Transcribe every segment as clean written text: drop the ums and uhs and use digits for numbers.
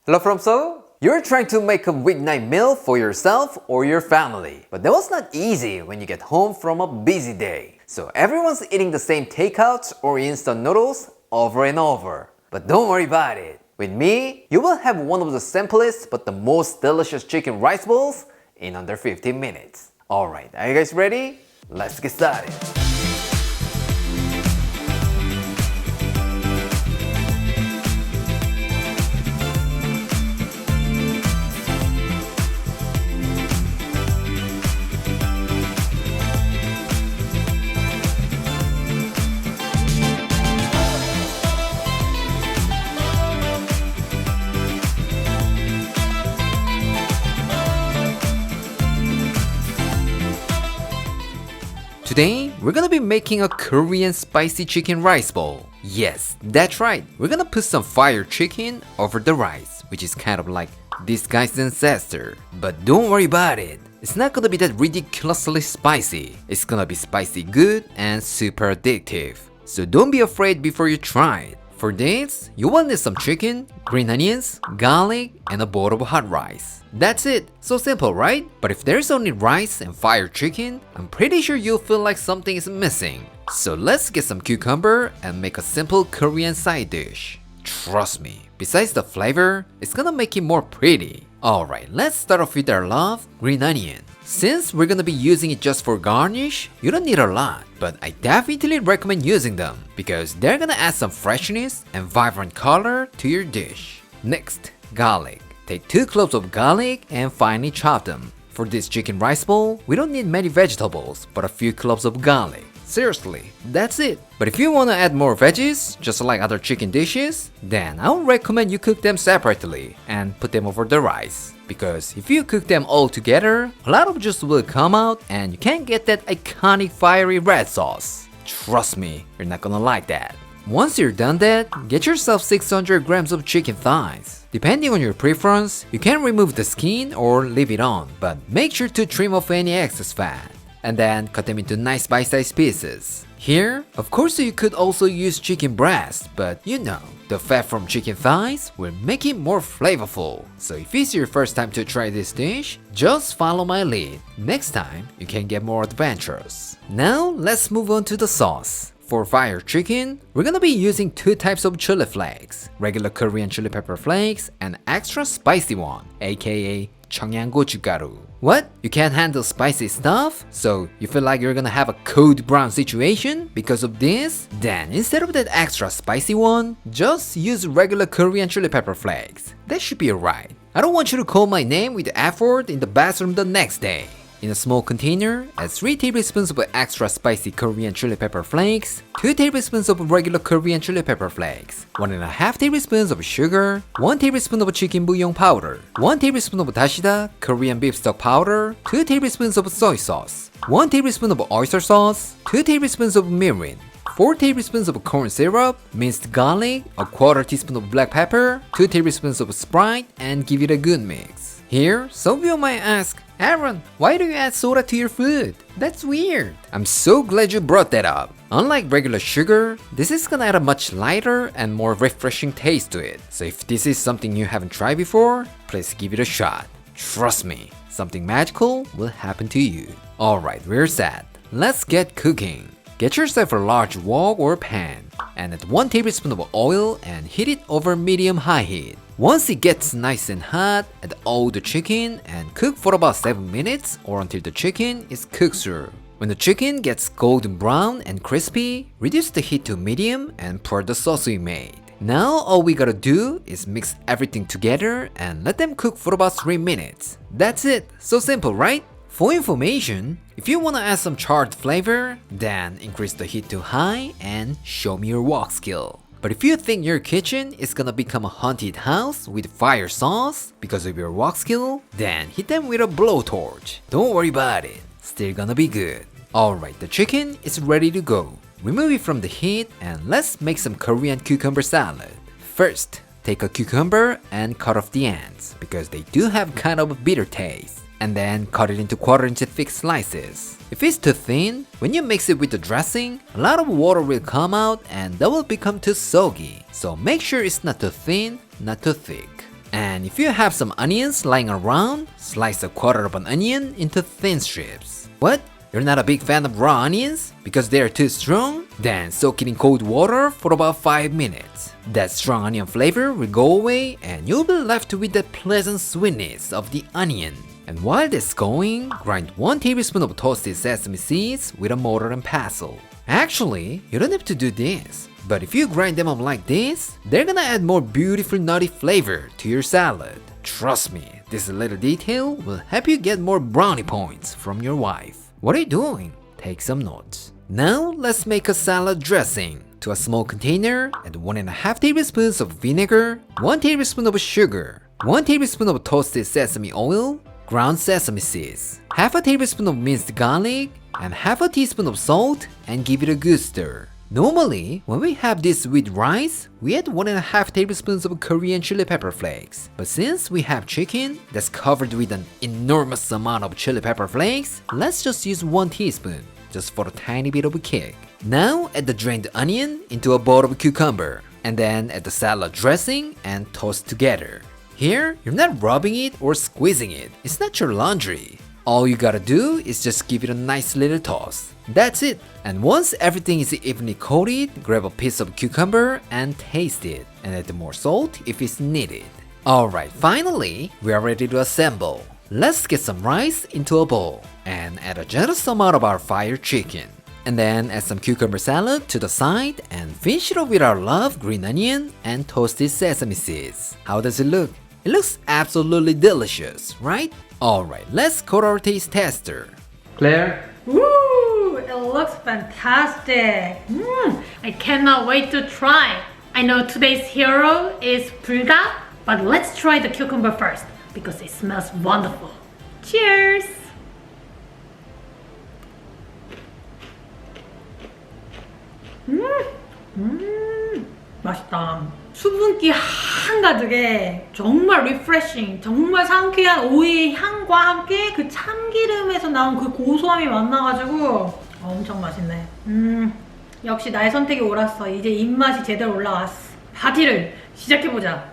Hello from Seoul? You're trying to make a weeknight meal for yourself or your family. But that was not easy when you get home from a busy day. So everyone's eating the same takeouts or instant noodles over and over. But don't worry about it. With me, you will have one of the simplest but the most delicious chicken rice bowls in under 15 minutes. Alright, are you guys ready? Let's get started. Today, we're gonna be making a Korean spicy chicken rice bowl. Yes, that's right. We're gonna put some fire chicken over the rice, which is kind of like disguised ancestor. But don't worry about it. It's not gonna be that ridiculously spicy. It's gonna be spicy good and super addictive. So don't be afraid before you try it. For this, you will need some chicken, green onions, garlic, and a bowl of hot rice. That's it. So simple, right? But if there's only rice and fire chicken, I'm pretty sure you'll feel like something is missing. So let's get some cucumber and make a simple Korean side dish. Trust me, besides the flavor, it's gonna make it more pretty. Alright, let's start off with our love, green onion. Since we're gonna be using it just for garnish, you don't need a lot, but I definitely recommend using them because they're gonna add some freshness and vibrant color to your dish. Next, garlic. Take 2 cloves of garlic and finely chop them. For this chicken rice bowl, we don't need many vegetables, but a few cloves of garlic. Seriously, that's it. But if you want to add more veggies, just like other chicken dishes, then I would recommend you cook them separately and put them over the rice. Because if you cook them all together, a lot of juice will come out and you can't get that iconic fiery red sauce. Trust me, you're not gonna like that. Once you're done that, get yourself 600 grams of chicken thighs. Depending on your preference, you can remove the skin or leave it on, but make sure to trim off any excess fat. And then cut them into nice bite-sized pieces. Here, of course you could also use chicken breast, but you know, the fat from chicken thighs will make it more flavorful. So if it's your first time to try this dish, just follow my lead. Next time, you can get more adventurous. Now, let's move on to the sauce. For fire chicken, we're gonna be using 2 types of chili flakes, regular Korean chili pepper flakes and extra spicy one, aka 청양고춧가루. What? You can't handle spicy stuff? So you feel like you're gonna have a code brown situation because of this? Then instead of that extra spicy one, just use regular Korean chili pepper flakes. That should be alright. I don't want you to call my name with the F word in the bathroom the next day. In a small container, add 3 tablespoons of extra spicy Korean chili pepper flakes, 2 tablespoons of regular Korean chili pepper flakes, 1.5 tablespoons of sugar, 1 tablespoon of chicken bouillon powder, 1 tablespoon of dashida Korean beef stock powder, 2 tablespoons of soy sauce, 1 tablespoon of oyster sauce, 2 tablespoons of mirin, 4 tablespoons of corn syrup, minced garlic, a quarter teaspoon of black pepper, 2 tablespoons of Sprite, and give it a good mix. Here, some of you might ask, Aaron, why do you add soda to your food? That's weird. I'm so glad you brought that up. Unlike regular sugar, this is gonna add a much lighter and more refreshing taste to it. So if this is something you haven't tried before, please give it a shot. Trust me, something magical will happen to you. Alright, we're set. Let's get cooking. Get yourself a large wok or pan and add 1 tablespoon of oil and heat it over medium-high heat. Once it gets nice and hot, add all the chicken and cook for about 7 minutes or until the chicken is cooked through. When the chicken gets golden brown and crispy, reduce the heat to medium and pour the sauce we made. Now all we gotta do is mix everything together and let them cook for about 3 minutes. That's it, so simple, right? For information, if you wanna add some charred flavor, then increase the heat to high and show me your wok skill. But if you think your kitchen is gonna become a haunted house with fire sauce because of your wok skill, then hit them with a blowtorch. Don't worry about it, still gonna be good. Alright, the chicken is ready to go. Remove it from the heat and let's make some Korean cucumber salad. First, take a cucumber and cut off the ends because they do have kind of a bitter taste. And then cut it into quarter-inch thick slices. If it's too thin, when you mix it with the dressing, a lot of water will come out and that will become too soggy. So make sure it's not too thin, not too thick. And if you have some onions lying around, slice a quarter of an onion into thin strips. What? You're not a big fan of raw onions? Because they're too strong? Then soak it in cold water for about 5 minutes. That strong onion flavor will go away and you'll be left with that pleasant sweetness of the onion. And while that's going, grind 1 tablespoon of toasted sesame seeds with a mortar and pestle. Actually, you don't have to do this. But if you grind them up like this, they're gonna add more beautiful nutty flavor to your salad. Trust me, this little detail will help you get more brownie points from your wife. What are you doing? Take some notes. Now let's make a salad dressing. To a small container, add 1.5 tablespoons of vinegar, 1 tablespoon of sugar, 1 tablespoon of toasted sesame oil, ground sesame seeds, half a tablespoon of minced garlic, and half a teaspoon of salt, and give it a good stir. Normally, when we have this with rice, we add 1.5 tablespoons of Korean chili pepper flakes. But since we have chicken that's covered with an enormous amount of chili pepper flakes, let's just use 1 teaspoon, just for a tiny bit of a kick. Now add the drained onion into a bowl of cucumber, and then add the salad dressing and toast together. Here, you're not rubbing it or squeezing it. It's not your laundry. All you gotta do is just give it a nice little toss. That's it. And once everything is evenly coated, grab a piece of cucumber and taste it, and add more salt if it's needed. Alright, finally, we are ready to assemble. Let's get some rice into a bowl and add a generous amount of our fried chicken. And then add some cucumber salad to the side and finish it off with our loved green onion and toasted sesame seeds. How does it look? It looks absolutely delicious, right? Alright, let's coat our taste tester. Claire? Woo! It looks fantastic. I cannot wait to try. I know today's hero is BULDAK, but let's try the cucumber first because it smells wonderful. Cheers! 맛있다. 수분기 한가득에 정말 리프레싱, 정말 상쾌한 오이의 향과 함께 그 참기름에서 나온 그 고소함이 만나가지고 엄청 맛있네. 역시 나의 선택이 옳았어. 이제 입맛이 제대로 올라왔어. 파티를 시작해보자.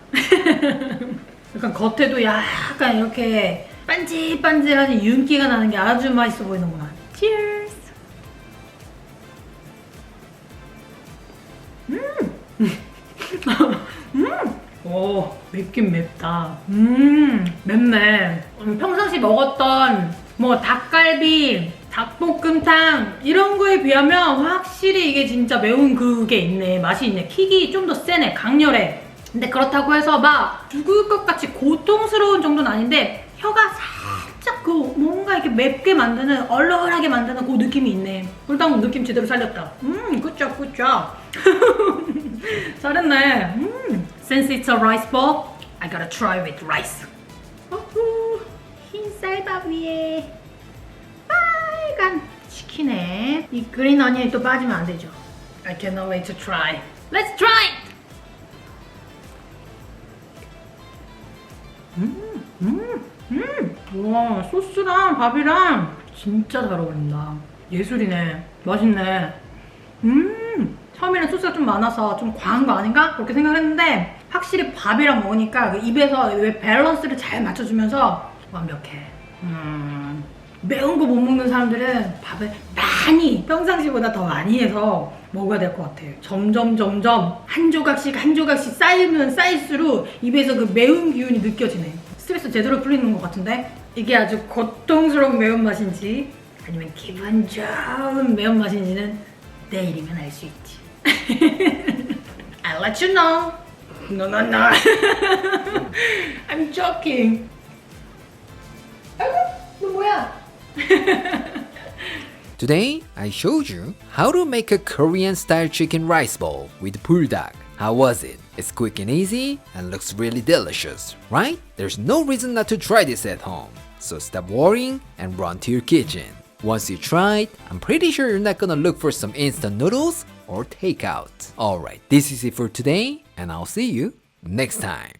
약간 겉에도 약간 이렇게 반질반질한 윤기가 나는 게 아주 맛있어 보이는구나. Cheers! 오, 맵긴 맵다. 맵네. 평상시 먹었던 뭐 닭갈비, 닭볶음탕 이런 거에 비하면 확실히 이게 진짜 매운 그게 있네. 맛이 있네. 킥이 좀 더 세네. 강렬해. 근데 그렇다고 해서 막 죽을 것 같이 고통스러운 정도는 아닌데 혀가 살짝 그 뭔가 이렇게 맵게 만드는, 얼얼하게 만드는 그 느낌이 있네. 불닭 느낌 제대로 살렸다. 굿잡 굿잡. 잘했네. Since it's a rice bowl, I gotta try with rice. 흰 쌀밥 위에 빨간 치킨에 이 그린 어니언이 또 빠지면 안 되죠. I cannot wait to try. Let's try it! 와, 소스랑 밥이랑 진짜 잘 어울린다. 예술이네. 맛있네. 처음에는 소스가 좀 많아서 좀 과한 거 아닌가? 그렇게 생각했는데 확실히 밥이랑 먹으니까 그 입에서 왜 밸런스를 잘 맞춰주면서 완벽해. 매운 거 못 먹는 사람들은 밥을 많이, 평상시보다 더 많이 해서 먹어야 될 것 같아. 점점 한 조각씩 쌓이면 쌓일수록 입에서 그 매운 기운이 느껴지네. 스트레스 제대로 풀리는 것 같은데? 이게 아주 고통스러운 매운맛인지 아니면 기분 좋은 매운맛인지는 내일이면 알 수 있지. I'll let you know. No. I'm joking. 너 뭐야? Today, I showed you how to make a Korean-style chicken rice bowl with BULDAK. How was it? It's quick and easy and looks really delicious, right? There's no reason not to try this at home. So stop worrying and run to your kitchen. Once you try it, I'm pretty sure you're not gonna look for some instant noodles or takeout. Alright, this is it for today, and I'll see you next time.